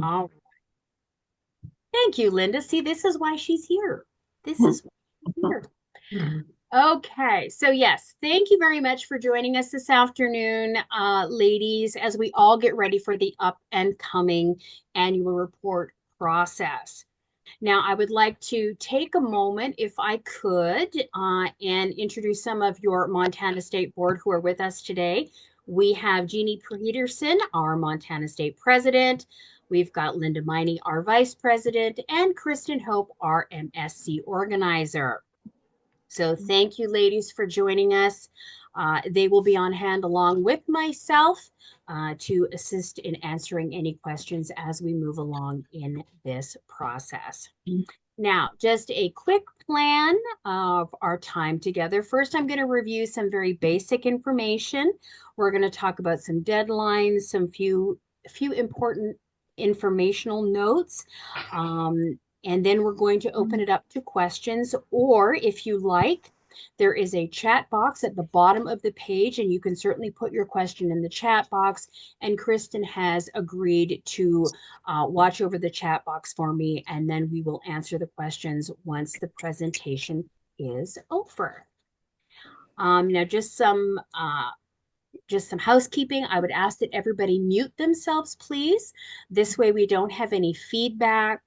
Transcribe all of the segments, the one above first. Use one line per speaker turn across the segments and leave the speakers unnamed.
All Thank you, Linda. See, this is why she's here. This is why she's here. Okay, so yes, thank you very much for joining us this afternoon, ladies, as we all get ready for the up and coming annual report process. Now, I would like to take a moment, if I could, and introduce some of your Montana State Board who are with us today. We have Jeannie Peterson, our Montana State President. We've got Linda Miney, our Vice President, and Kristen Hope, our MSC Organizer. So thank you, ladies, for joining us. They will be on hand along with myself to assist in answering any questions as we move along in this process. Now, just a quick plan of our time together. First, I'm going to review some very basic information. We're going to talk about some deadlines, some few important informational notes. And then we're going to open it up to questions, or if you like, there is a chat box at the bottom of the page, and you can certainly put your question in the chat box. And Kristen has agreed to watch over the chat box for me, and then we will answer the questions once the presentation is over. Now, just some housekeeping. I would ask that everybody mute themselves, please. This way we don't have any feedback.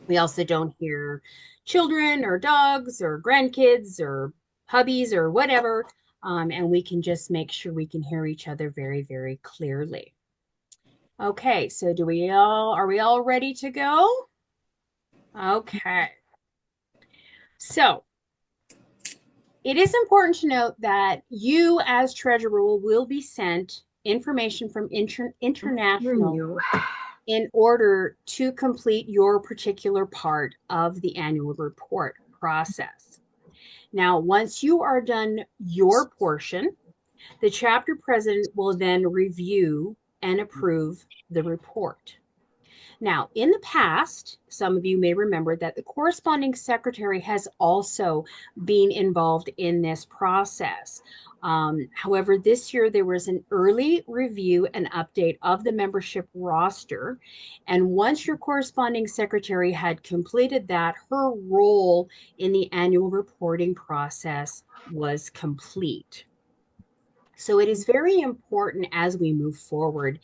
We also don't hear children or dogs or grandkids or hubbies or whatever. And we can just make sure we can hear each other very, very clearly. Okay, so are we all ready to go? Okay. So it is important to note that you as treasurer will be sent information from international in order to complete your particular part of the annual report process. Now, once you are done your portion, the chapter president will then review and approve the report. Now, in the past, some of you may remember that the corresponding secretary has also been involved in this process. However, this year there was an early review and update of the membership roster. And once your corresponding secretary had completed that, her role in the annual reporting process was complete. So it is very important as we move forward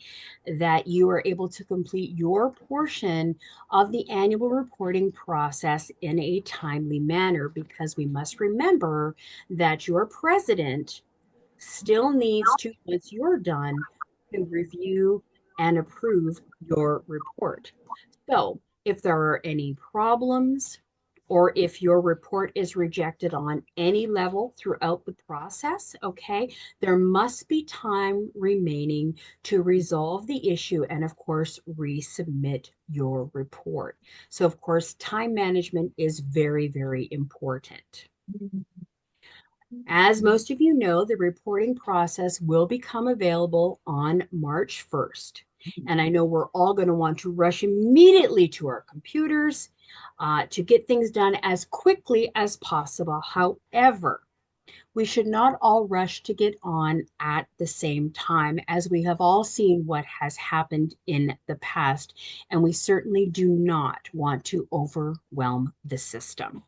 that you are able to complete your portion of the annual reporting process in a timely manner, because we must remember that your president still needs to, once you're done, to review and approve your report. So if there are any problems, or if your report is rejected on any level throughout the process, okay, there must be time remaining to resolve the issue and, of course, resubmit your report. So, of course, time management is very, very important. As most of you know, the reporting process will become available on March 1st. And I know we're all going to want to rush immediately to our computers to get things done as quickly as possible. However, we should not all rush to get on at the same time, as we have all seen what has happened in the past, and we certainly do not want to overwhelm the system.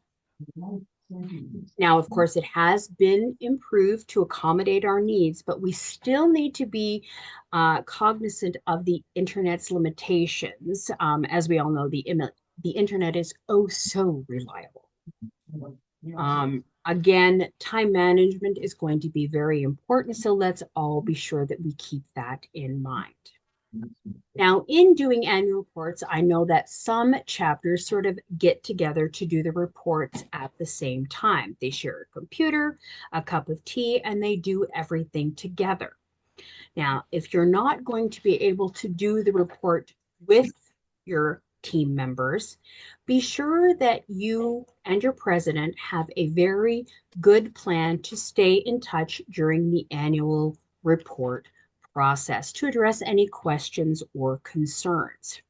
Now, of course, it has been improved to accommodate our needs, but we still need to be cognizant of the internet's limitations. As we all know, the internet is oh so reliable. Again, time management is going to be very important, so let's all be sure that we keep that in mind. Now, in doing annual reports, I know that some chapters sort of get together to do the reports at the same time. They share a computer, a cup of tea, and they do everything together. Now, if you're not going to be able to do the report with your team members, be sure that you and your president have a very good plan to stay in touch during the annual report process to address any questions or concerns.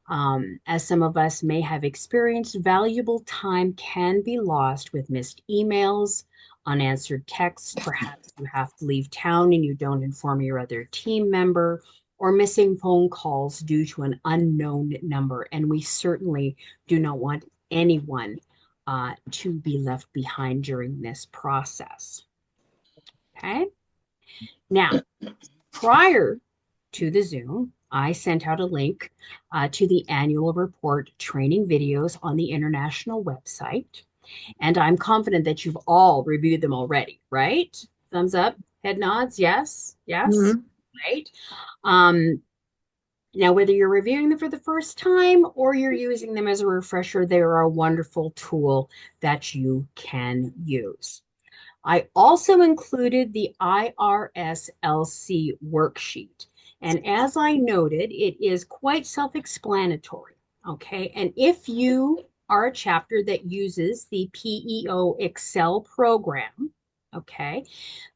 As some of us may have experienced, valuable time can be lost with missed emails, unanswered texts. Perhaps you have to leave town and you don't inform your other team member, or missing phone calls due to an unknown number. And we certainly do not want anyone to be left behind during this process. Okay. Now, prior to the Zoom, I sent out a link to the annual report training videos on the international website. And I'm confident that you've all reviewed them already, right? Thumbs up, head nods, yes, yes,
Mhm.
right. Um, Now, whether you're reviewing them for the first time or you're using them as a refresher, they are a wonderful tool that you can use. I also included the IRSLC worksheet. And as I noted, it is quite self-explanatory. Okay. And if you are a chapter that uses the PEO Excel program, okay,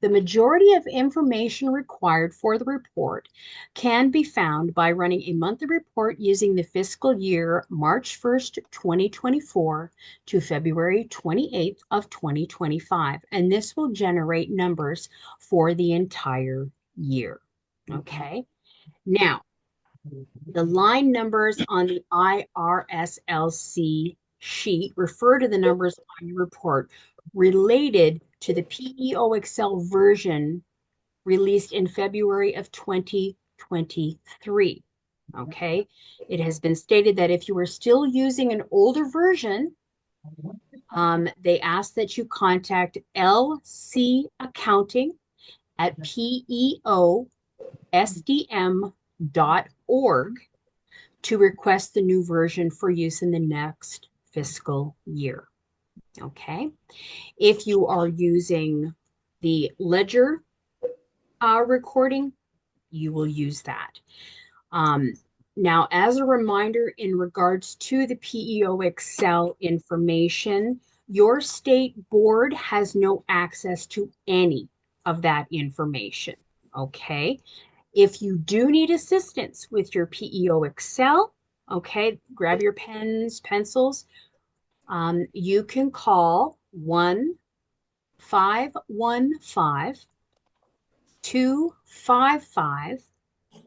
the majority of information required for the report can be found by running a monthly report using the fiscal year March 1st, 2024 to February 28th of 2025. And this will generate numbers for the entire year. Okay. Now, the line numbers on the IRSLC sheet refer to the numbers on your report related to the PEO Excel version released in February of 2023. Okay. It has been stated that if you are still using an older version, they ask that you contact LC Accounting at peosdm.org to request the new version for use in the next fiscal year. Okay. If you are using the ledger recording, you will use that. Um, Now, as a reminder, in regards to the PEO Excel information, your state board has no access to any of that information. Okay. If you do need assistance with your PEO Excel, okay, grab your pens, pencils. You can call 1-515-255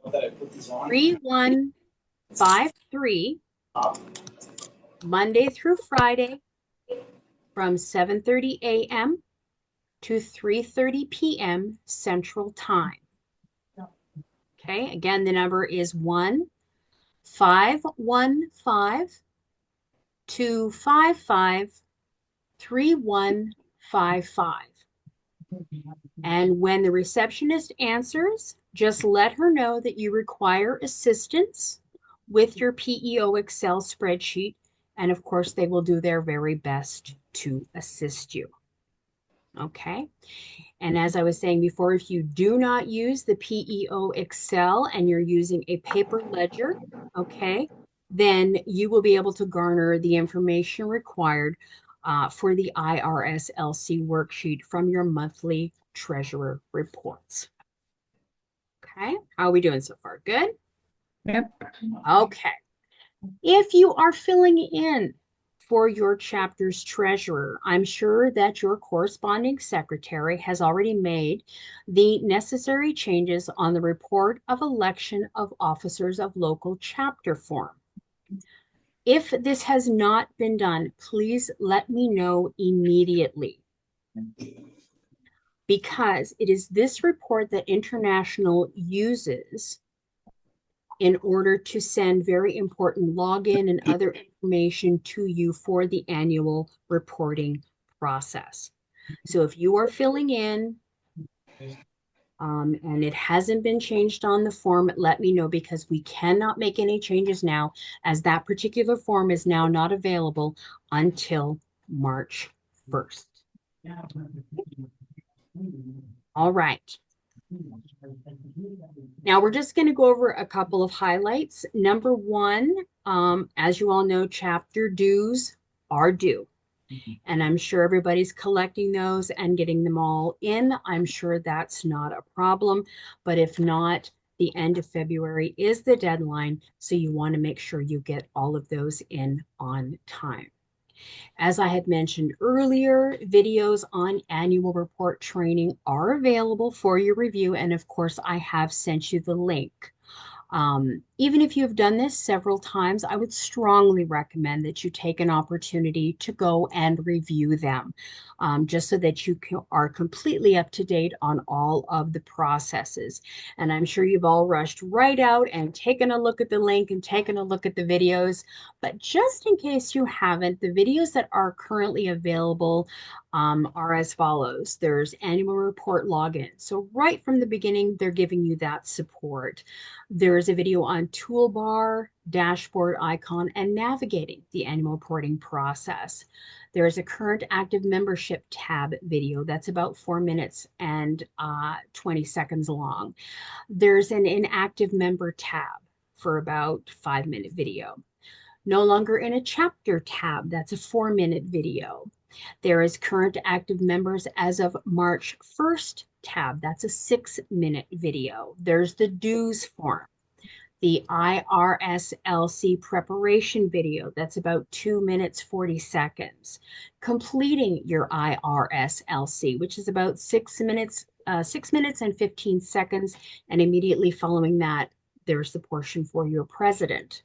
3153 Monday through Friday from 7:30 a.m. to 3:30 p.m. Central Time. Okay, again, the number is 1-515-255-3155. And when the receptionist answers, just let her know that you require assistance with your PEO Excel spreadsheet. And of course, they will do their very best to assist you. Okay. And as I was saying before, if you do not use the PEO Excel and you're using a paper ledger, okay, then you will be able to garner the information required for the IRSLC worksheet from your monthly treasurer reports. Okay, how are we doing so far? Good?
Yep.
Okay. If you are filling in for your chapter's treasurer, I'm sure that your corresponding secretary has already made the necessary changes on the report of election of officers of local chapter form. If this has not been done, please let me know immediately because it is this report that International uses in order to send very important login and other information to you for the annual reporting process. So if you are filling in and it hasn't been changed on the form, let me know because we cannot make any changes now as that particular form is now not available until March 1st. All right. Now we're just going to go over a couple of highlights. Number one, as you all know, chapter dues are due. And I'm sure everybody's collecting those and getting them all in. I'm sure that's not a problem. But if not, the end of February is the deadline. So you want to make sure you get all of those in on time. As I had mentioned earlier, videos on annual report training are available for your review. And of course, I have sent you the link. Even if you've done this several times, I would strongly recommend that you take an opportunity to go and review them, just so that are completely up to date on all of the processes. And I'm sure you've all rushed right out and taken a look at the link and taken a look at the videos. But just in case you haven't, the videos that are currently available are as follows. There's annual report login. So right from the beginning, they're giving you that support. There's a video on toolbar, dashboard icon, and navigating the annual reporting process. There's a current active membership tab video that's about 4 minutes and 20 seconds long. There's an inactive member tab for about 5 minute video. No longer in a chapter tab, that's a 4 minute video. There is current active members as of March 1st tab, that's a 6 minute video. There's the dues form, the IRSLC preparation video, that's about 2 minutes 40 seconds. Completing your IRSLC, which is about 6 minutes and 15 seconds, and immediately following that, there's the portion for your president.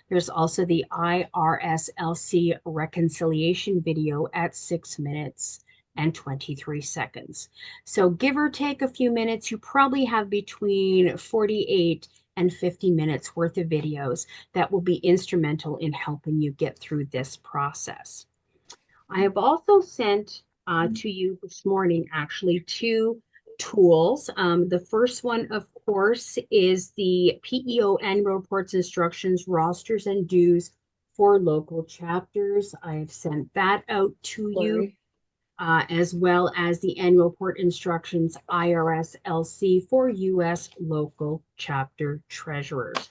There's also the IRSLC reconciliation video at 6 minutes and 23 seconds. So give or take a few minutes, you probably have between 48 and 50 minutes worth of videos that will be instrumental in helping you get through this process. I have also sent to you this morning actually two tools. The first one, of course, is the PEO annual reports, instructions, rosters, and dues for local chapters. I've sent that out to you, as well as the annual report instructions, IRS LC, for U.S. local chapter treasurers.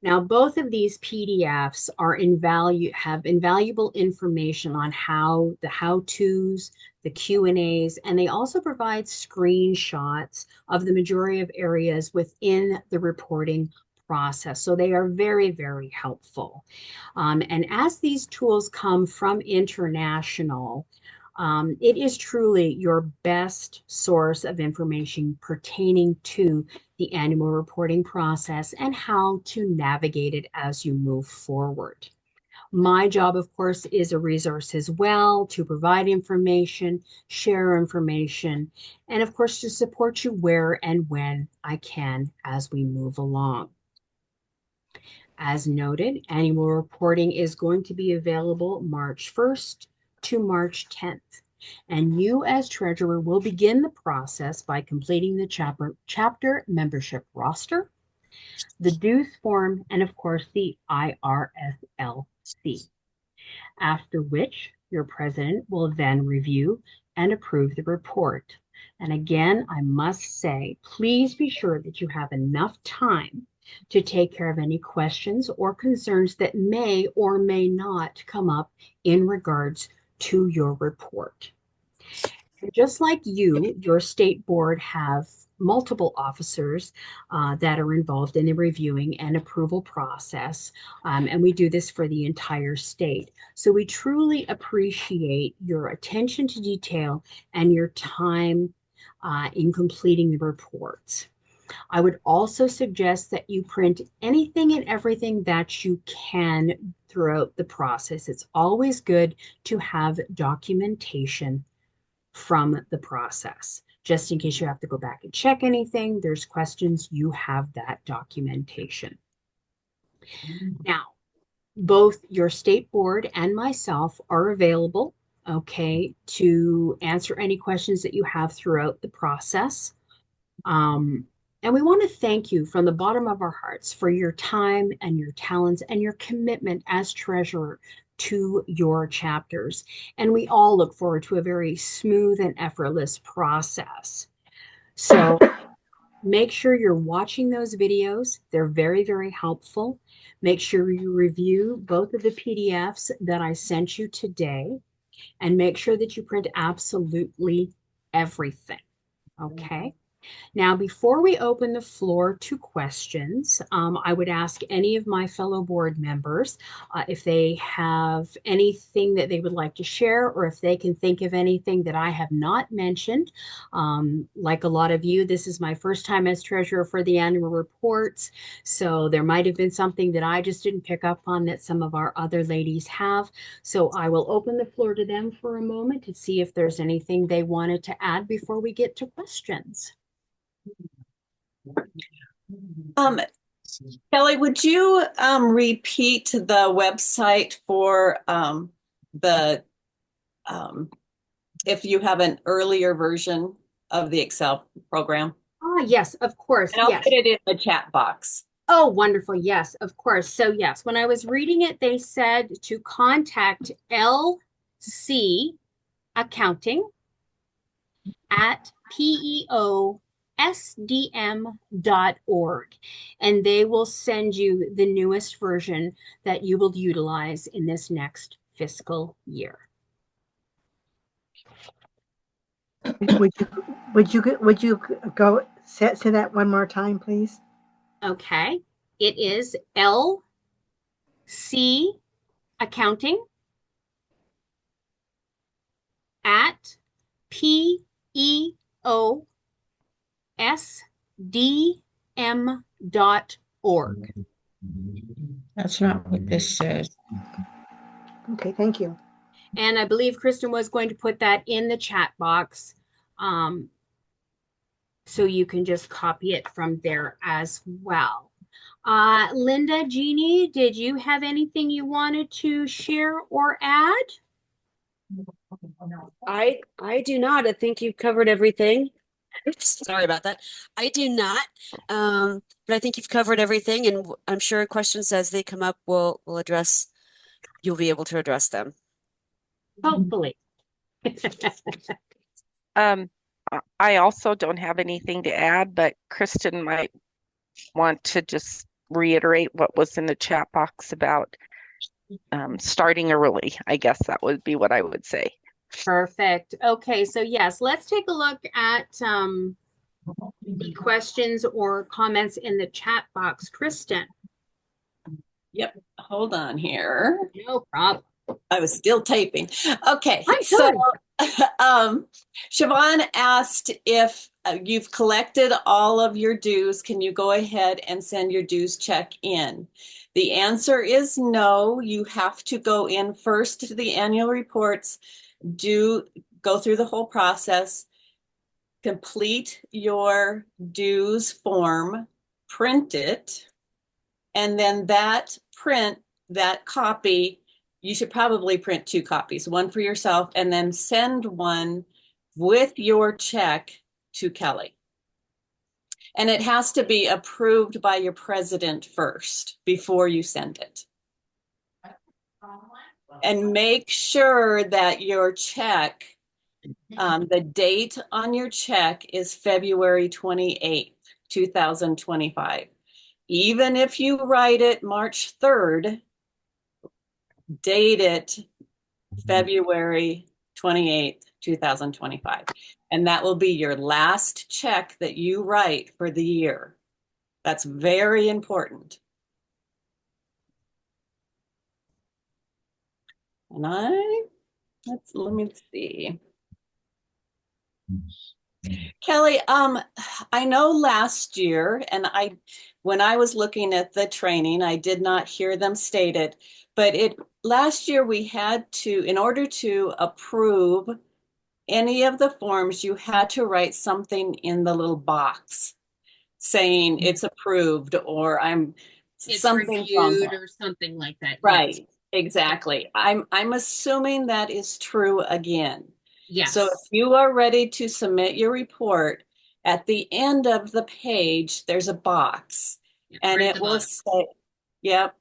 Now, both of these PDFs have invaluable information on the how-tos, the Q&As, and they also provide screenshots of the majority of areas within the reporting process. So they are very, very helpful. And as these tools come from international, it is truly your best source of information pertaining to the annual reporting process and how to navigate it as you move forward. My job, of course, is a resource as well to provide information, share information, and of course, to support you where and when I can as we move along. As noted, annual reporting is going to be available March 1st to March 10th. And you, as treasurer, will begin the process by completing the chapter membership roster, the dues form, and of course, the IRSLC. After which, your president will then review and approve the report. And again, I must say, please be sure that you have enough time to take care of any questions or concerns that may or may not come up in regards to your report. And just like you, your state board have multiple officers that are involved in the reviewing and approval process. And we do this for the entire state. So we truly appreciate your attention to detail and your time in completing the reports. I would also suggest that you print anything and everything that you can throughout the process. It's always good to have documentation from the process. Just in case you have to go back and check anything, there's questions, you have that documentation. Now, both your state board and myself are available, okay, to answer any questions that you have throughout the process. And we want to thank you from the bottom of our hearts for your time and your talents and your commitment as treasurer to your chapters. And we all look forward to a very smooth and effortless process. So make sure you're watching those videos. They're very, very helpful. Make sure you review both of the PDFs that I sent you today, and make sure that you print absolutely everything. Okay. Now, before we open the floor to questions, I would ask any of my fellow board members if they have anything that they would like to share, or if they can think of anything that I have not mentioned. Like a lot of you, this is my first time as treasurer for the annual reports, so there might have been something that I just didn't pick up on that some of our other ladies have. So I will open the floor to them for a moment to see if there's anything they wanted to add before we get to questions.
Um, Kelly, would you repeat the website for the if you have an earlier version of the Excel program?
Ah, yes, of course.
And I'll put
Yes.
it in the chat box.
Oh, wonderful. Yes, of course. So, yes, when I was reading it, they said to contact LC Accounting at PEOSDM.org, and they will send you the newest version that you will utilize in this next fiscal year.
Would you go say that one more time, please?
Okay. It is LC Accounting at PEOSDM.org.
That's not what this says.
Okay, thank you.
And I believe Kristen was going to put that in the chat box. Um, so you can just copy it from there as well. Linda, Jeannie, did you have anything you wanted to share or add?
I do not. I think you've covered everything. Oops, sorry about that. I do not. But I think you've covered everything, and I'm sure questions as they come up will address. You'll be able to address them.
Hopefully.
I also don't have anything to add, but Kristen might want to just reiterate what was in the chat box about starting early. I guess that would be what I would say.
Perfect. Okay, so yes, let's take a look at the questions or comments in the chat box. Kristen.
Yep, hold on here.
No problem.
I was still taping. Okay,
I'm
so
sorry.
Siobhan asked if you've collected all of your dues, can you go ahead and send your dues check in? The answer is no. You have to go in first to the annual reports, go through the whole process, complete your dues form, print it, and then that copy, you should probably print 2 copies, one for yourself, and then send one with your check to Kelly. And it has to be approved by your president first before you send it. And make sure that your check, the date on your check is February 28th, 2025. Even if you write it March 3rd, date it February 28th, 2025. And that will be your last check that you write for the year. That's very important. And let me see. Kelly, I know last year, and when I was looking at the training, I did not hear them state it, but last year we had to, in order to approve any of the forms, you had to write something in the little box saying it's approved or
It's
something wrong.
reviewed or something like that.
Right,
Yes.
exactly. I'm assuming that is true again.
Yes.
So if you are ready to submit your report, at the end of the page, there's a box and it will say, yep.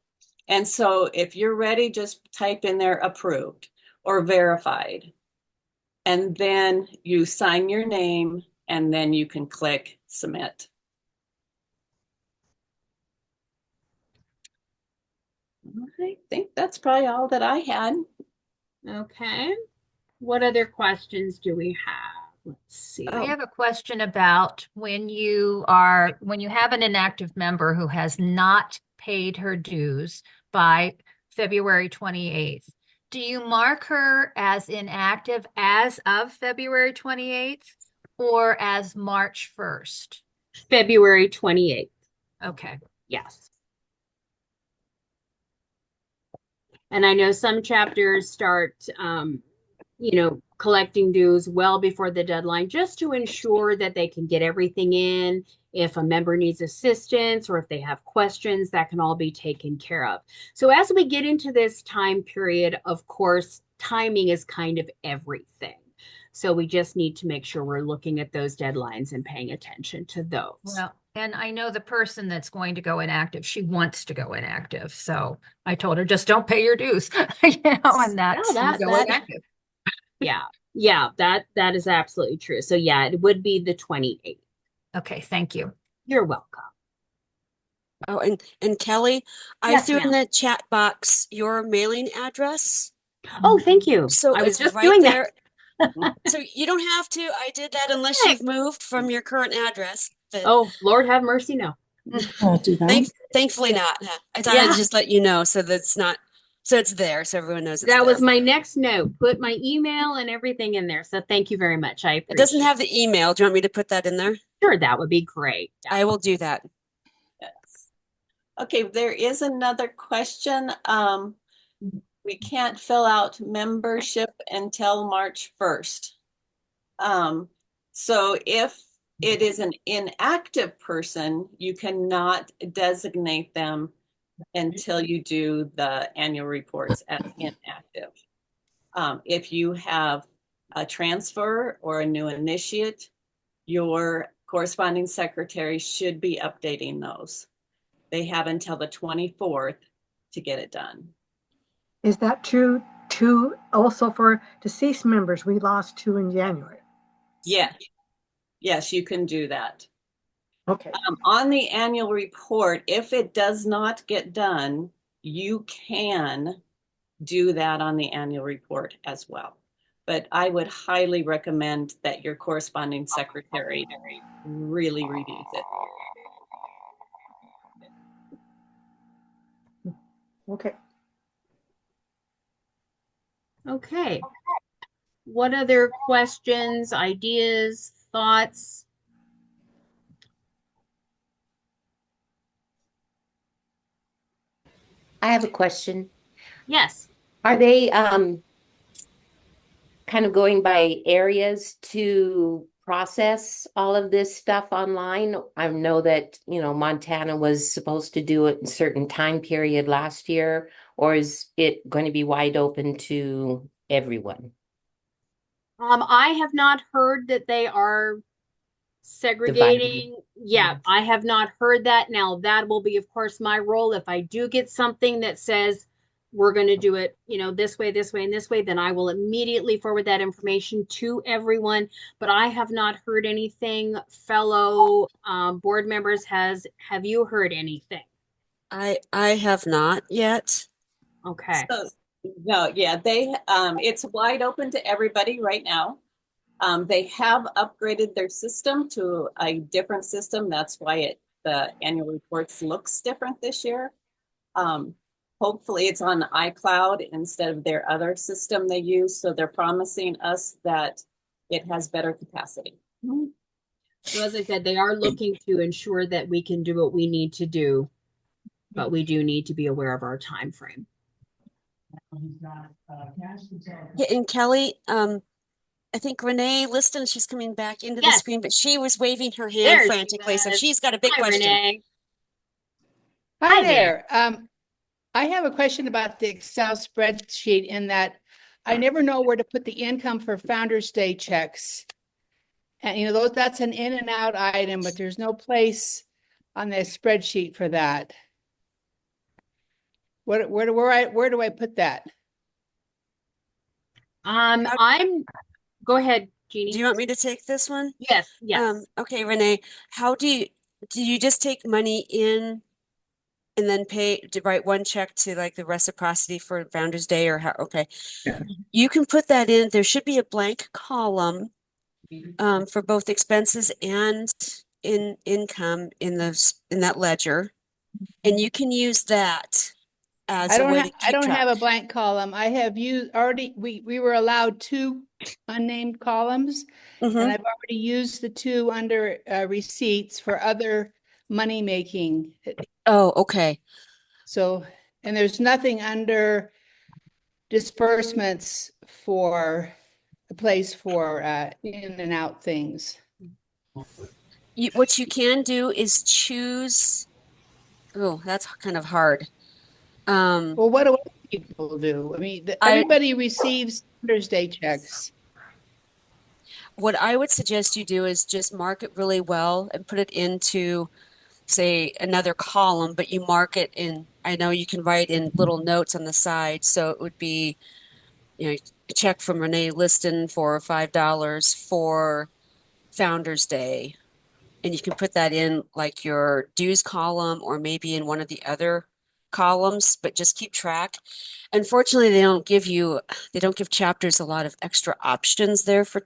And so if you're ready, just type in there approved or verified. And then you sign your name and then you can click submit. I think that's probably all that I had.
Okay. What other questions do we have? Let's see.
Oh.
I have a question about when you have an inactive member who has not paid her dues by February 28th. Do you mark her as inactive as of February 28th or as March 1st?
February 28th.
Okay.
Yes. And I know some chapters start, collecting dues well before the deadline just to ensure that they can get everything in. If a member needs assistance or if they have questions, that can all be taken care of. So as we get into this time period, of course, timing is kind of everything. So we just need to make sure we're looking at those deadlines and paying attention to those.
Well, and I know the person that's going to go inactive, she wants to go inactive. So I told her, just don't pay your dues, and that's
that-
go
that-
inactive.
Yeah, that is absolutely true. So yeah, it would be the 28th.
Okay, thank you.
You're welcome.
Oh, and Kelly, I
Yes,
threw in
ma'am.
the chat box your mailing address.
Oh, thank you.
So
I was
it's
just
right
doing
there.
that.
So you don't have to. I did that unless
Heck.
you've moved from your current address. But
Oh, Lord have mercy, no.
thankfully not. I thought
Yeah.
I'd just let you know so that's not so it's there so everyone knows it's
That
there.
was my next note. Put my email and everything in there. So thank you very much. I
It doesn't
appreciate
have the email. Do you want me to put that in there?
Sure, that would be great. Yeah.
I will do that.
Yes. Okay, there is another question. We can't fill out membership until March 1st. So if it is an inactive person, you cannot designate them until you do the annual reports as inactive. If you have a transfer or a new initiate, your corresponding secretary should be updating those. They have until the 24th to get it done.
Is that true also for deceased members? We lost 2 in January.
Yeah. Yes, you can do that.
Okay.
On the annual report, if it does not get done, you can do that on the annual report as well. But I would highly recommend that your corresponding secretary really reviews it.
Okay.
Okay. What other questions, ideas, thoughts?
I have a question.
Yes.
Are they kind of going by areas to process all of this stuff online? I know that, Montana was supposed to do it in a certain time period last year, or is it going to be wide open to everyone?
I have not heard that they are segregating. Yeah, I have not heard that. Now, that will be, of course, my role. If I do get something that says we're going to do it, this way, and this way, then I will immediately forward that information to everyone. But I have not heard anything. Fellow board members, have you heard anything?
I have not yet.
Okay.
So, no, yeah, it's wide open to everybody right now. They have upgraded their system to a different system. That's why the annual reports looks different this year. Hopefully it's on iCloud instead of their other system they use. So they're promising us that it has better capacity.
So as I said, they are looking to ensure that we can do what we need to do, but we do need to be aware of our time frame.
Yeah, and Kelly, I think Renee Liston, she's coming back into the
Yes.
screen, but she was waving her hand
There she
frantically, so
was.
she's got a big
Hi,
question.
Renee.
Hi
Hi
there. I have a question about the Excel spreadsheet in that I never know where to put the income for Founder's Day checks. And that's an in and out item, but there's no place on the spreadsheet for that. Where do I put that?
Go ahead, Jeannie.
Do you want me to take this one?
Yes.
Okay, Renee, how do you just take money in and then write one check to like the reciprocity for Founder's Day or how? Okay. Yeah. You can put that in. There should be a blank column for both expenses and in income in that ledger. And you can use that as a way to
I
keep
don't
track.
have a blank column. I have used already, we were allowed 2 unnamed columns, and I've already used the 2 under receipts for other money making.
Oh, okay.
So, and there's nothing under disbursements for a place for in and out things.
What you can do is choose. Oh, that's kind of hard.
Well, what do other people do? I mean,
I
everybody receives Founder's Day checks.
what I would suggest you do is just mark it really well and put it into, say, another column, but you mark it in, I know you can write in little notes on the side. So it would be, a check from Renee Liston for $5 for Founder's Day. And you can put that in like your dues column or maybe in one of the other columns, but just keep track. Unfortunately, they don't give chapters a lot of extra options there for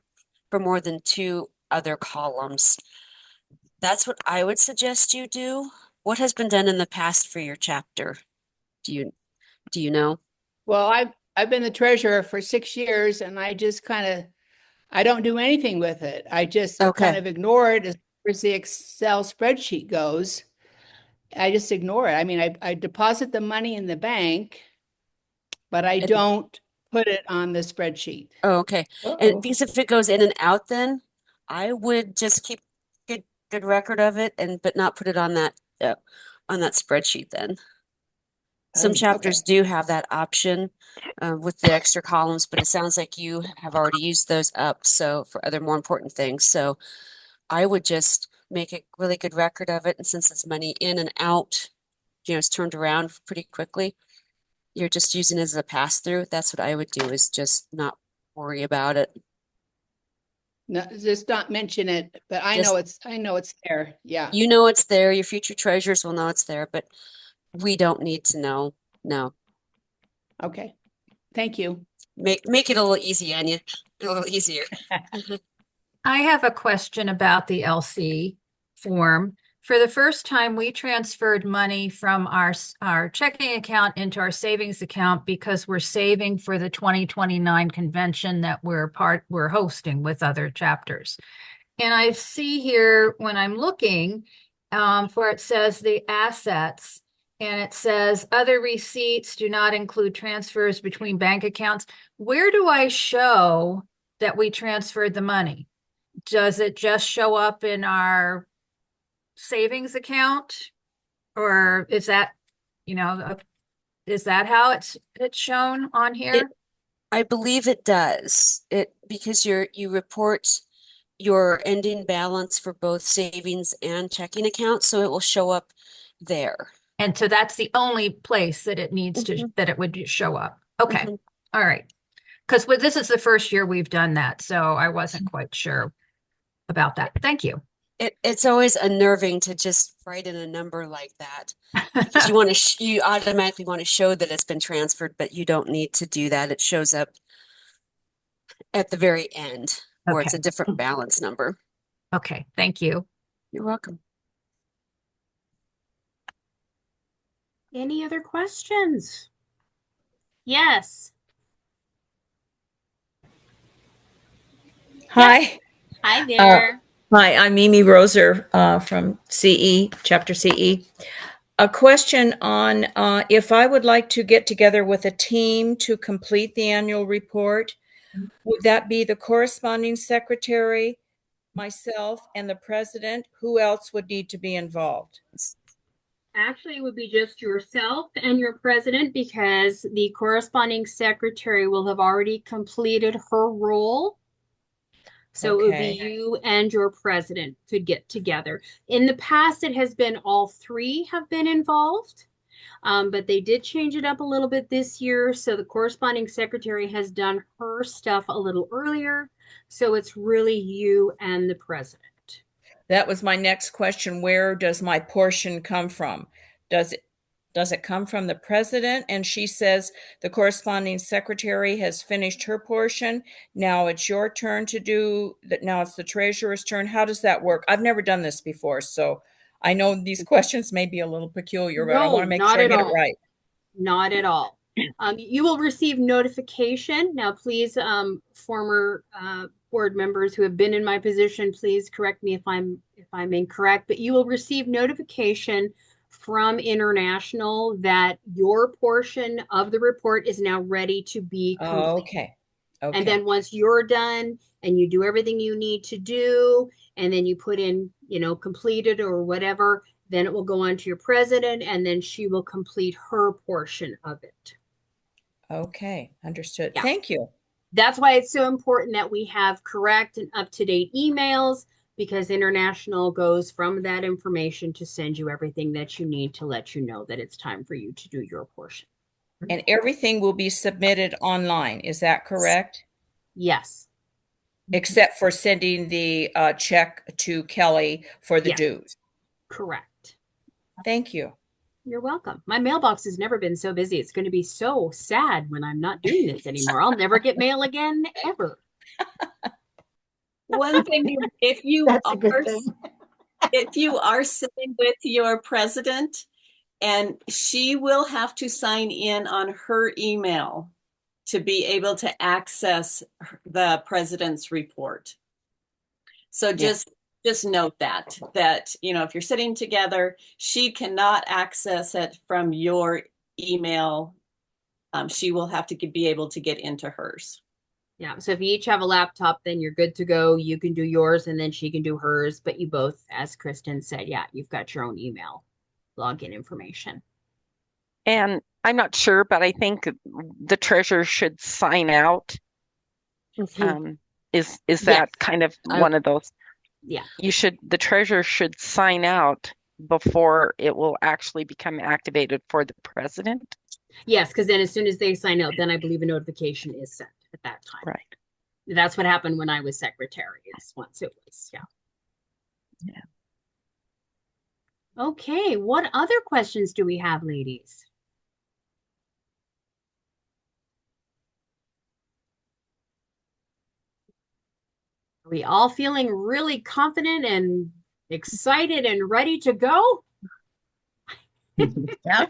more than 2 other columns. That's what I would suggest you do. What has been done in the past for your chapter? Do you know?
Well, I've been the treasurer for 6 years, and I just kind of I don't do anything with it. I just kind
Okay.
of ignore it as far as the Excel spreadsheet goes. I just ignore it. I mean, I deposit the money in the bank, but I
And,
don't put it on the spreadsheet.
oh, okay. And because if it goes in and out, then I would just keep good record of it but not put it on that spreadsheet then. Some chapters
Okay.
do have that option with the extra columns, but it sounds like you have already used those up, so for other more important things. So I would just make a really good record of it, and since it's money in and out, it's turned around pretty quickly. You're just using it as a pass through. That's what I would do, is just not worry about it.
No, just not mention it, but I
Just
know it's there. Yeah.
you know it's there. Your future treasurers will know it's there, but we don't need to know. No.
Okay. Thank you.
Make it a little easy on you, a little easier.
I have a question about the LC form. For the first time, we transferred money from our checking account into our savings account because we're saving for the 2029 convention that we're hosting with other chapters. And I see here when I'm looking, where it says the assets, and it says other receipts do not include transfers between bank accounts. Where do I show that we transferred the money? Does it just show up in our savings account? Or is that, is that how it's shown on here?
I believe it does. Because you report your ending balance for both savings and checking accounts, so it will show up there.
And so that's the only place that it needs to,
Mhm.
that it would show up. Okay.
Mhm.
All right. Because this is the first year we've done that, so I wasn't quite sure about that. Thank you.
It's always unnerving to just write in a number like that because you automatically want to show that it's been transferred, but you don't need to do that. It shows up at the very end where it's a
Okay.
different balance number.
Okay. Thank you.
You're welcome.
Any other questions? Yes.
Hi.
Hi there.
Hi, I'm Mimi Roser from CE, Chapter CE. A question on if I would like to get together with a team to complete the annual report, would that be the corresponding secretary, myself, and the president? Who else would need to be involved?
Actually, it would be just yourself and your president because the corresponding secretary will have already completed her role. So it would be you and your president could get together. In the past, it has been all 3 have been involved, but they did change it up a little bit this year. So the corresponding secretary has done her stuff a little earlier. So it's really you and the president.
That was my next question. Where does my portion come from? Does Does it come from the president? And she says the corresponding secretary has finished her portion. Now it's your turn to do that. Now it's the treasurer's turn. How does that work? I've never done this before, so I know these questions may be a little peculiar, but I want to
No,
make
not
sure I
at
get it
all.
right.
Not at all. You will receive notification. Now, please, former board members who have been in my position, please correct me if I'm incorrect, but you will receive notification from International that your portion of the report is now ready to be complete.
Oh, okay.
And
Okay.
then once you're done and you do everything you need to do, and then you put in, completed or whatever, then it will go on to your president, and then she will complete her portion of it.
Okay. Understood.
Yeah.
Thank you.
That's why it's so important that we have correct and up-to-date emails, because International goes from that information to send you everything that you need to let you know that it's time for you to do your portion.
And everything will be submitted online. Is that correct?
Yes.
Except for sending the check to Kelly for the
Yes.
dues.
Correct.
Thank you.
You're welcome. My mailbox has never been so busy. It's going to be so sad when I'm not doing this anymore. I'll never get mail again, ever.
One thing, if you
That's a good thing.
if you are sitting with your president, and she will have to sign in on her email to be able to access the president's report. So just note that if you're sitting together, she cannot access it from your email. She will have to be able to get into hers.
Yeah. So if you each have a laptop, then you're good to go. You can do yours and then she can do hers. But you both, as Kristen said, you've got your own email login information.
And I'm not sure, but I think the treasurer should sign out. Is that kind of one of those?
Yeah.
The treasurer should sign out before it will actually become activated for the president.
Yes, because then as soon as they sign out, then I believe a notification is sent at that time.
Right.
That's what happened when I was secretary, is once it was,
Yeah.
Okay, what other questions do we have, ladies? Are we all feeling really confident and excited and ready to go?
Yeah.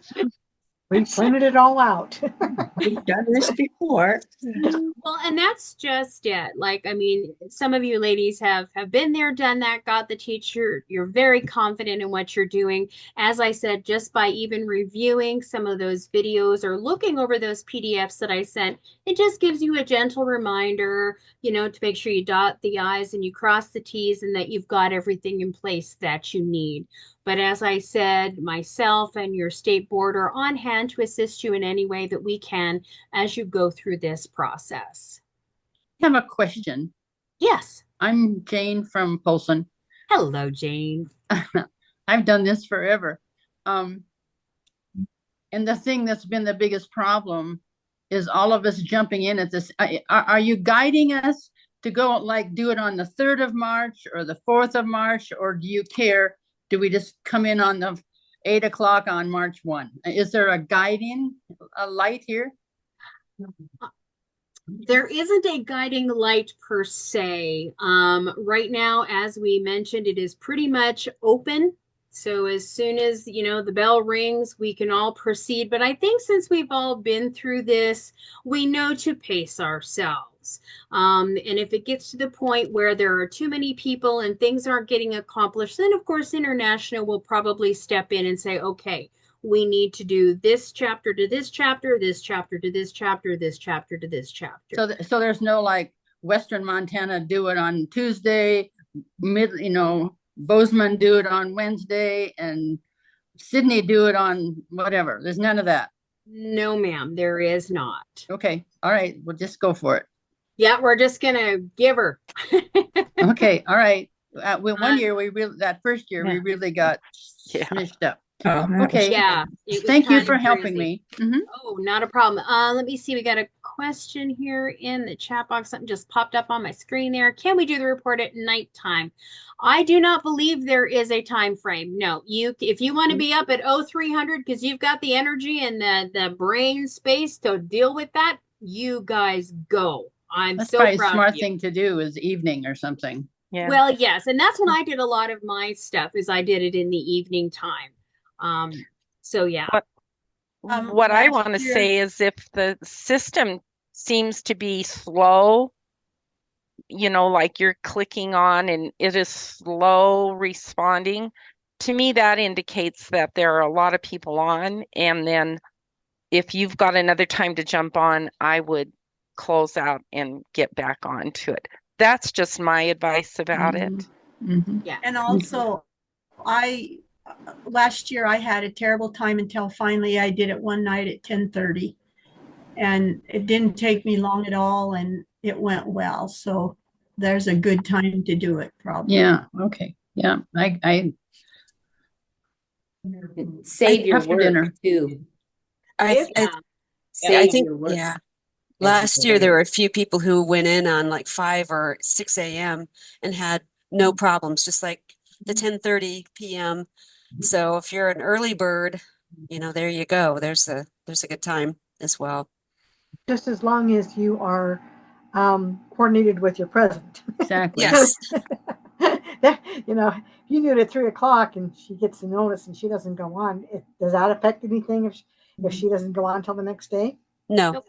We printed it all out.
We've done this before.
Well, and that's just it. Like, I mean, some of you ladies have been there, done that, got the teacher. You're very confident in what you're doing. As I said, just by even reviewing some of those videos or looking over those PDFs that I sent, it just gives you a gentle reminder, to make sure you dot the I's and you cross the T's and that you've got everything in place that you need. But as I said, myself and your state board are on hand to assist you in any way that we can as you go through this process.
I have a question.
Yes.
I'm Jane from Polson.
Hello, Jane.
I've done this forever. And the thing that's been the biggest problem is all of us jumping in at this. Are you guiding us to go do it on the 3rd of March or the 4th of March, or do you care? Do we just come in on the 8 o'clock on March 1? Is there a guiding light here?
There isn't a guiding light per se. Right now, as we mentioned, it is pretty much open. So as soon as, the bell rings, we can all proceed. But I think since we've all been through this, we know to pace ourselves. And if it gets to the point where there are too many people and things aren't getting accomplished, then of course, International will probably step in and say, okay, we need to do this chapter to this chapter, this chapter to this chapter, this chapter to this chapter.
So there's no Western Montana do it on Tuesday, Bozeman do it on Wednesday, and Sydney do it on whatever. There's none of that.
No, ma'am, there is not.
Okay. All right. We'll just go for it.
Yeah, we're just gonna give her.
Okay. All right. One year that first year we really got
Yeah.
finished up.
Oh,
Okay.
Yeah, it was
Thank you
kind
for
of
helping
crazy.
me.
Oh, not a problem. Let me see. We got a question here in the chat box. Something just popped up on my screen there. Can we do the report at nighttime? I do not believe there is a time frame. No, if you want to be up at 0300 because you've got the energy and the brain space to deal with that, you guys go. I'm
That's
so
probably a
proud of
smart
you.
thing to do is evening or something.
Yeah.
Well, yes, and that's when I did a lot of my stuff is I did it in the evening time. So yeah.
What I want to say is if the system seems to be slow, like you're clicking on and it is slow responding, to me that indicates that there are a lot of people on. And then if you've got another time to jump on, I would close out and get back onto it. That's just my advice about it.
Yeah.
And also, last year I had a terrible time until finally I did it one night at 10:30, and it didn't take me long at all, and it went well. So there's a good time to do it, probably.
Yeah. Okay. Yeah. I
Save your
after
work
dinner.
too.
I
Yeah.
Save
think,
your work.
yeah. Last year, there were a few people who went in on like 5 or 6 a.m. and had no problems, just like the 10:30 p.m. So if you're an early bird, there you go. There's a good time as well.
Just as long as you are coordinated with your president.
Exactly.
Yes.
If you do it at 3 o'clock and she gets the notice and she doesn't go on, does that affect anything if she doesn't go on until the next day?
No.
Nope.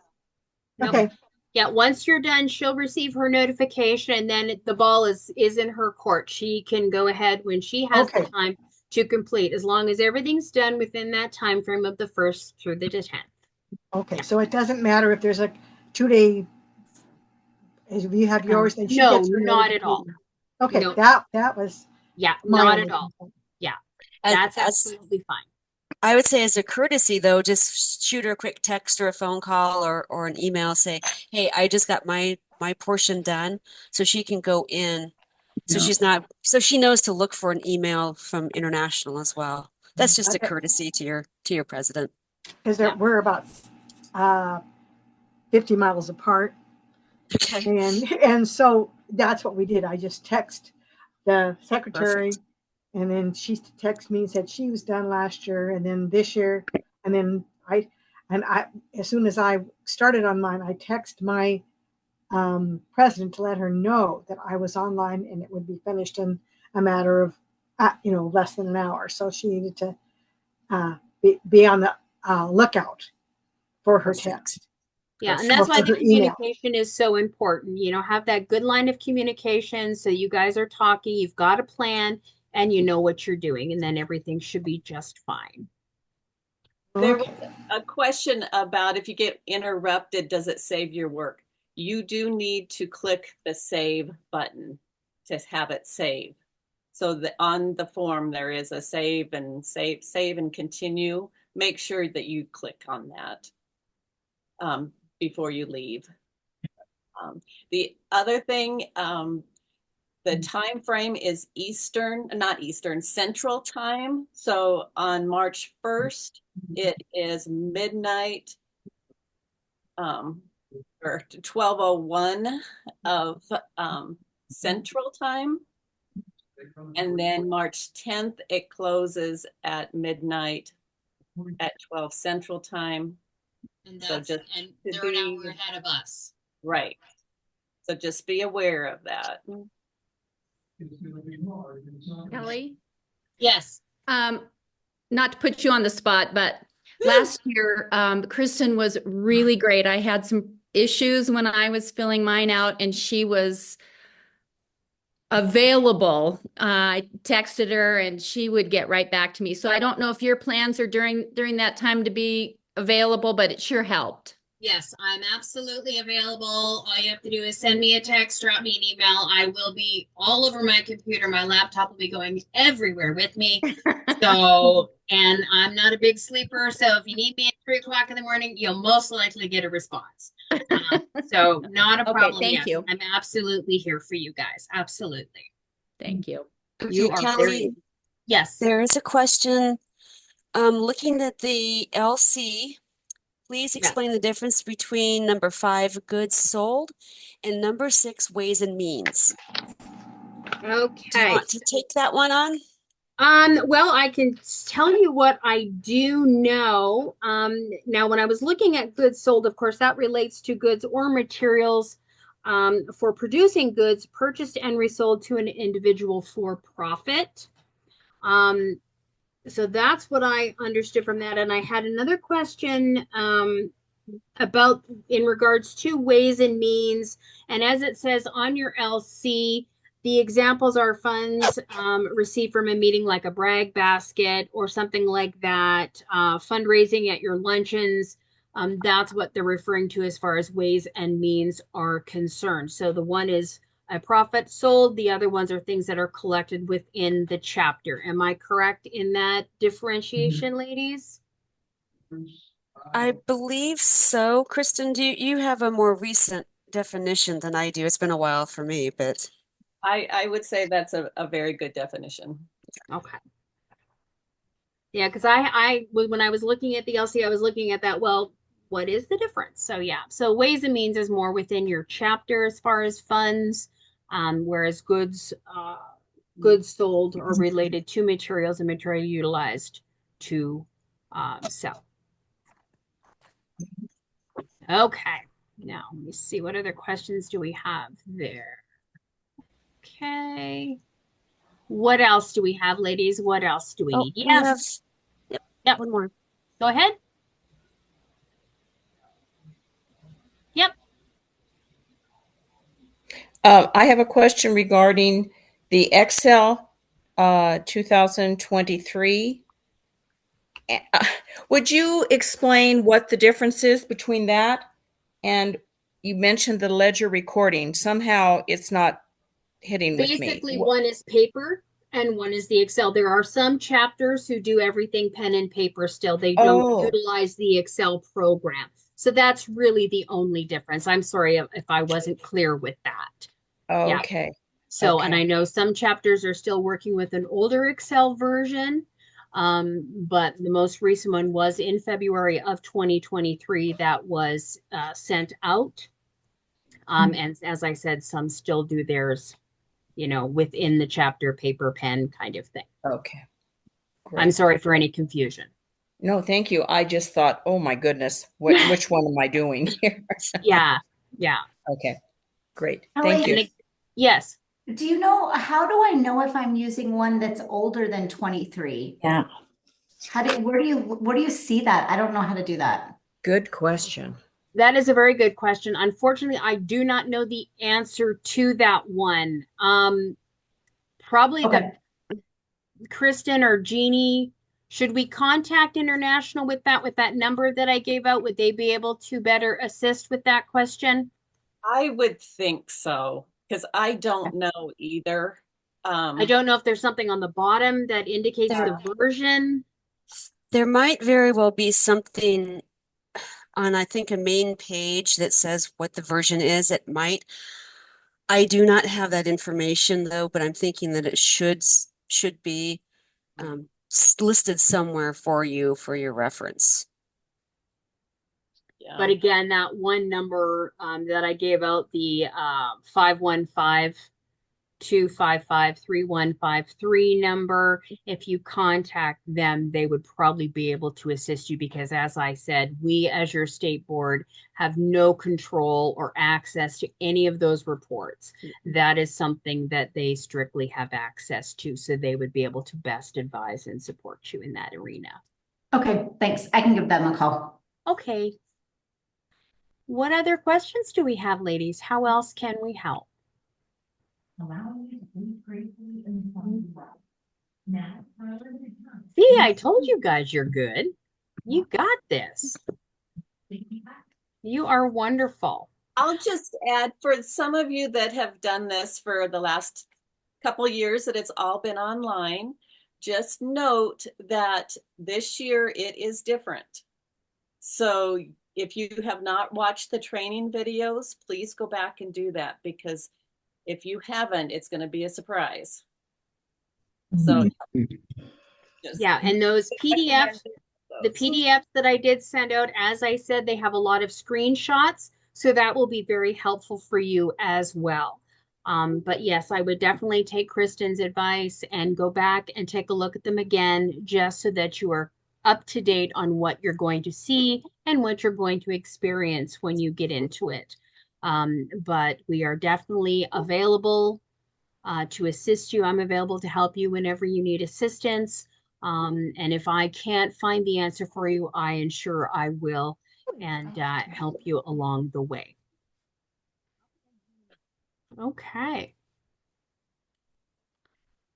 Nope.
Okay.
Yeah, once you're done, she'll receive her notification, and then the ball is in her court. She can go ahead when she has the time to complete, as long as everything's done within that time frame of the 1st through the 10th.
Okay, so it doesn't matter if there's a 2-day. If you have yours, then she
No,
gets her
not at all.
Okay,
No.
that was
not at all. Yeah, that's
As
absolutely fine.
I would say as a courtesy, though, just shoot her a quick text or a phone call or an email. Say, hey, I just got my portion done, so she can go in. So she knows to look for an email from International as well. That's just a courtesy to your president.
Because we're about 50 miles apart.
Okay.
And so that's what we did. I just text the secretary. Perfect. And then she texted me and said she was done last year and then this year. And then I, as soon as I started on mine, I text my president to let her know that I was online and it would be finished in a matter of, less than an hour. So she needed to be on the lookout for her text.
Yeah, and that's why the communication is so important. Have that good line of communication so you guys are talking, you've got a plan, and you know what you're doing, and then everything should be just fine.
There was a question about if you get interrupted, does it save your work? You do need to click the save button to have it save. So on the form, there is a save and continue. Make sure that you click on that before you leave. The other thing, the time frame is Central Time. So on March 1st, it is midnight or 12:01 of Central Time. And then March 10th, it closes at midnight at 12 Central Time.
And they're an hour ahead of us.
Right. So just be aware of that.
Kelly?
Yes.
Not to put you on the spot, but last year, Kristen was really great. I had some issues when I was filling mine out and she was available. I texted her and she would get right back to me. So I don't know if your plans are during that time to be available, but it sure helped.
Yes, I'm absolutely available. All you have to do is send me a text, drop me an email. I will be all over my computer. My laptop will be going everywhere with me. So, and I'm not a big sleeper. So if you need me at 3 o'clock in the morning, you'll most likely get a response. So not a problem.
Thank you.
I'm absolutely here for you guys. Absolutely.
Thank you.
You are
Kelly,
yes.
There is a question. Looking at the LC, please
Yeah.
explain the difference between number 5, goods sold, and number 6, ways and means. Do you
Okay.
want to take that one on?
Well, I can tell you what I do know. Now, when I was looking at goods sold, of course, that relates to goods or materials for producing goods purchased and resold to an individual for profit. So that's what I understood from that. And I had another question about in regards to ways and means. And as it says on your LC, the examples are funds received from a meeting like a brag basket or something like that, fundraising at your luncheons. That's what they're referring to as far as ways and means are concerned. So the one is a profit sold, the other ones are things that are collected within the chapter. Am I correct in that differentiation, ladies?
I believe so. Kristen, do you have a more recent definition than I do? It's been a while for me, but
I would say that's a very good definition.
Okay. Yeah, because when I was looking at the LC, I was looking at that. Well, what is the difference? So yeah, so ways and means is more within your chapter as far as funds, whereas goods sold are related to materials and material utilized to sell. Okay, now let me see what other questions do we have there. Okay, what else do we have, ladies? What else do we need?
we have,
Yes.
yep, one more.
Go ahead. Yep.
I have a question regarding the Excel 2023. Would you explain what the difference is between that and you mentioned the ledger recording? Somehow it's not hitting with me.
Basically, one is paper and one is the Excel. There are some chapters who do everything pen and paper still. They don't
Oh,
utilize the Excel program. So that's really the only difference. I'm sorry if I wasn't clear with that. Yeah.
okay.
So, and
Okay.
I know some chapters are still working with an older Excel version, but the most recent one was in February of 2023 that was sent out. And as I said, some still do theirs, within the chapter paper pen kind of thing.
Okay.
I'm
Great.
sorry for any confusion.
No, thank you. I just thought, oh my goodness, which one am I doing here?
Yeah, yeah.
Okay. Great. Thank you.
And
Ellie,
yes,
do you know how do I know if I'm using one that's older than 23?
Yeah.
Where do you see that? I don't know how to do that.
Good question.
that is a very good question. Unfortunately, I do not know the answer to that one. Probably
Okay.
Kristen or Jeannie. Should we contact International with that number that I gave out? Would they be able to better assist with that question?
I would think so, because I don't know either.
I don't know if there's something on the bottom that indicates
There,
the version.
there might very well be something on, I think, a main page that says what the version is. It might. I do not have that information though, but I'm thinking that it should be listed somewhere for you for your reference.
Yeah.
But again, that one number that I gave out, the 515-255-3153 number, if you contact them, they would probably be able to assist you because, as I said, we as your state board have no control or access to any of those reports. That is something that they strictly have access to, so they would be able to best advise and support you in that arena.
Okay, thanks. I can give them a call.
Okay. What other questions do we have, ladies? How else can we help? See, I told you guys you're good. You got this. You are wonderful.
I'll just add for some of you that have done this for the last couple years that it's all been online, just note that this year it is different. So if you have not watched the training videos, please go back and do that because if you haven't, it's going to be a surprise. So
Yeah, and those PDFs, the PDFs that I did send out, as I said, they have a lot of screenshots, so that will be very helpful for you as well. But yes, I would definitely take Kristen's advice and go back and take a look at them again, just so that you are up to date on what you're going to see and what you're going to experience when you get into it. But we are definitely available to assist you. I'm available to help you whenever you need assistance. And if I can't find the answer for you, I ensure I will and help you along the way. Okay.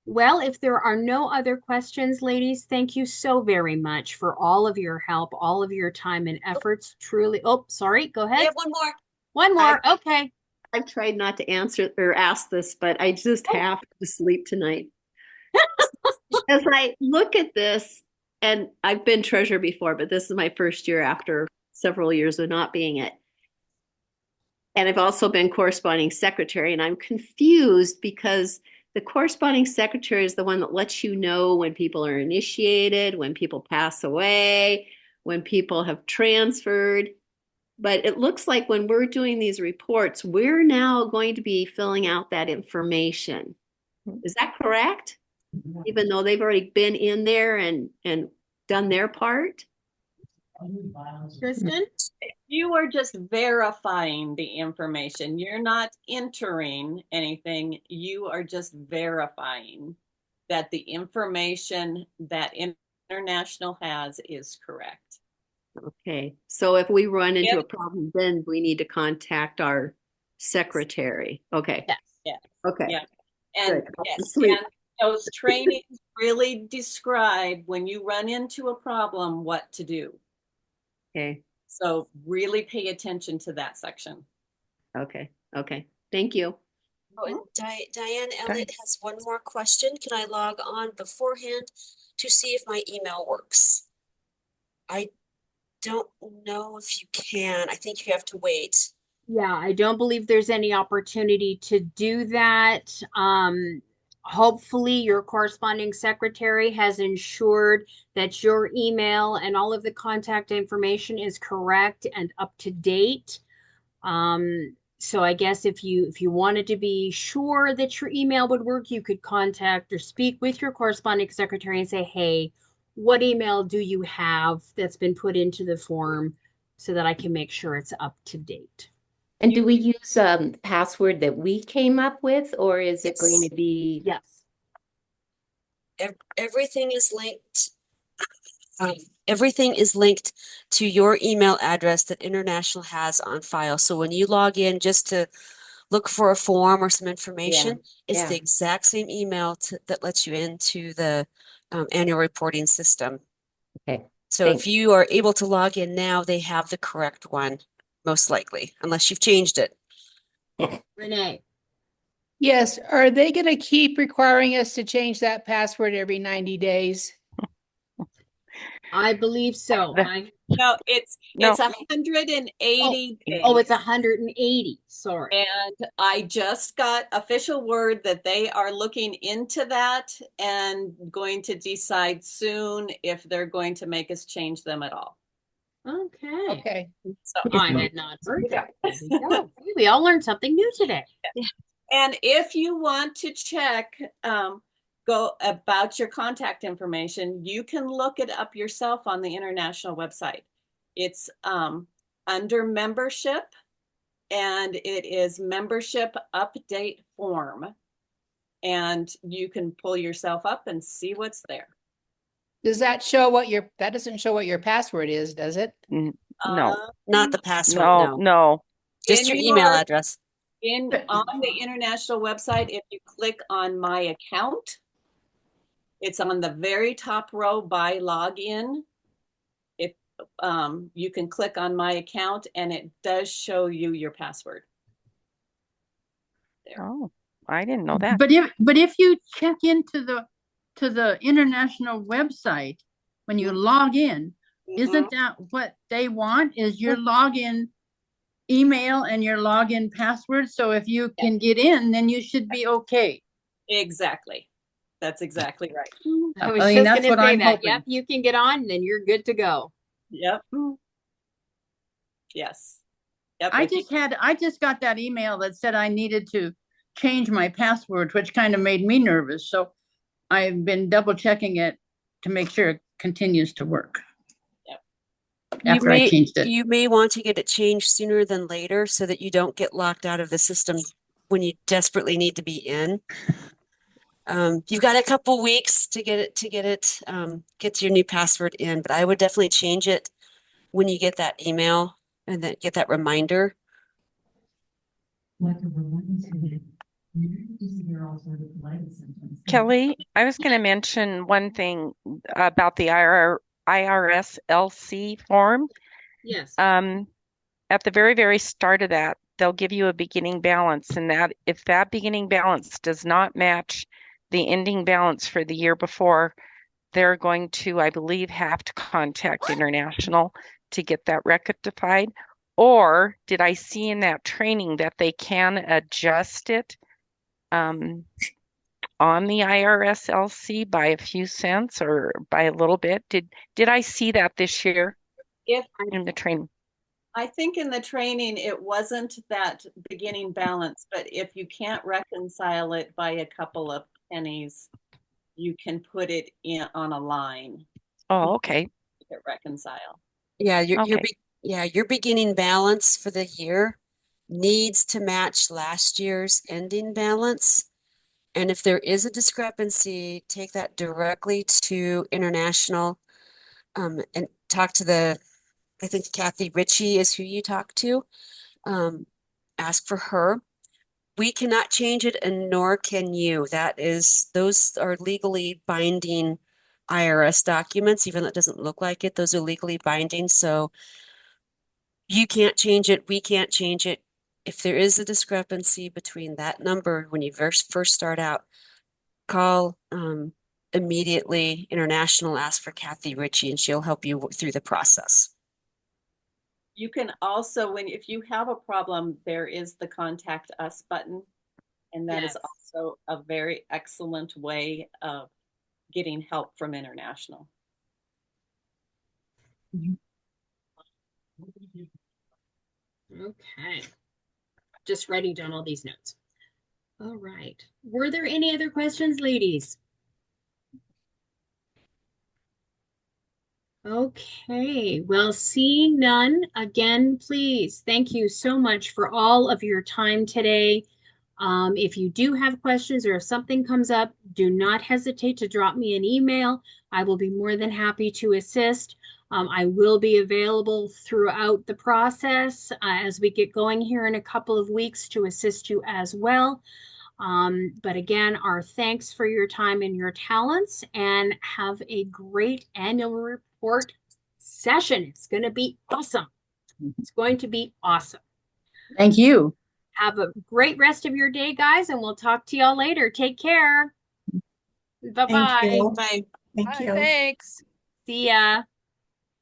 Well, if there are no other questions, ladies, thank you so very much for all of your help, all of your time and efforts. Truly. Oh, sorry. Go ahead.
We have one more.
One more. Okay.
I've tried not to answer or ask this, but I just have to sleep tonight. As I look at this, and I've been treasurer before, but this is my first year after several years of not being it. And I've also been corresponding secretary, and I'm confused because the corresponding secretary is the one that lets you know when people are initiated, when people pass away, when people have transferred. But it looks like when we're doing these reports, we're now going to be filling out that information. Is that correct? Even though they've already been in there and done their part?
Kristen?
You are just verifying the information. You're not entering anything. You are just verifying that the information that International has is correct.
Okay, so if we run into a problem, then we need to contact our secretary. Okay.
Yes.
Yeah.
Okay.
Yeah. And
Good.
yes, and those trainings really describe when you run into a problem, what to do.
Okay.
So really pay attention to that section.
Okay. Okay. Thank you.
Oh, and Diane Elliott has one more question. Can I log on beforehand to see if my email works? I don't know if you can. I think you have to wait.
Yeah, I don't believe there's any opportunity to do that. Hopefully your corresponding secretary has ensured that your email and all of the contact information is correct and up to date. So I guess if you wanted to be sure that your email would work, you could contact or speak with your corresponding secretary and say, hey, what email do you have that's been put into the form so that I can make sure it's up to date?
And do we use password that we came up with, or is it going to be?
Yes.
Everything is linked. Everything is linked to your email address that International has on file. So when you log in just to look for a form or some information, it's the exact same email that lets you into the annual reporting system.
Okay.
So if you are able to log in now, they have the correct one, most likely, unless you've changed it.
Renee.
Yes. Are they going to keep requiring us to change that password every 90 days?
I believe so.
No, it's 180 days.
Oh, it's 180. Sorry.
And I just got official word that they are looking into that and going to decide soon if they're going to make us change them at all.
Okay.
Okay.
So
I had not heard that. We all learned something new today.
And if you want to check go about your contact information, you can look it up yourself on the International website. It's under membership, and it is membership update form. And you can pull yourself up and see what's there.
Does that show what that doesn't show what your password is, does it?
No.
Not the password,
no.
Just your email address.
On the International website, if you click on my account, it's on the very top row by login. If you can click on my account, and it does show you your password.
There. Oh, I didn't know that.
But if you check into the International website when you log in, isn't that what they want? Is your login email and your login password? So if you can get in, then you should be okay.
Exactly. That's exactly right.
I was
I mean,
just
that's
going to
what
say
I'm
that.
hoping.
Yep, you can get on, then you're good to go.
Yep. Yes. Yep.
I just got that email that said I needed to change my password, which kind of made me nervous. So I've been double checking it to make sure it continues to work. After I changed it.
You may want to get it changed sooner than later so that you don't get locked out of the system when you desperately need to be in. You've got a couple weeks to get your new password in, but I would definitely change it when you get that email and then get that reminder.
Kelly, I was going to mention one thing about the IRS LC form.
Yes.
At the very, very start of that, they'll give you a beginning balance, and that if that beginning balance does not match the ending balance for the year before, they're going to, I believe, have to contact International to get that rectified. Or did I see in that training that they can adjust it on the IRS LC by a few cents or by a little bit? Did I see that this year
If
in the training?
I think in the training, it wasn't that beginning balance, but if you can't reconcile it by a couple of pennies, you can put it in on a line.
Oh, okay.
To reconcile.
Yeah,
Okay.
your beginning balance for the year needs to match last year's ending balance. And if there is a discrepancy, take that directly to International, and talk to I think Kathy Ritchie is who you talk to. Ask for her. We cannot change it, and nor can you. Those are legally binding IRS documents, even though it doesn't look like it. Those are legally binding. So you can't change it. We can't change it. If there is a discrepancy between that number when you first start out, call immediately International, ask for Kathy Ritchie, and she'll help you through the process.
You can also, if you have a problem, there is the contact us button. And that is also a very excellent way of getting help from International.
Okay. Just writing down all these notes. All right. Were there any other questions, ladies? Okay, well, seeing none, again, please, thank you so much for all of your time today. If you do have questions or if something comes up, do not hesitate to drop me an email. I will be more than happy to assist. I will be available throughout the process as we get going here in a couple of weeks to assist you as well. But again, our thanks for your time and your talents, and have a great annual report session. It's going to be awesome. It's going to be awesome.
Thank you.
Have a great rest of your day, guys, and we'll talk to y'all later. Take care. Bye-bye.
Thank you.
Bye.
Thank you.
Thanks.
See ya.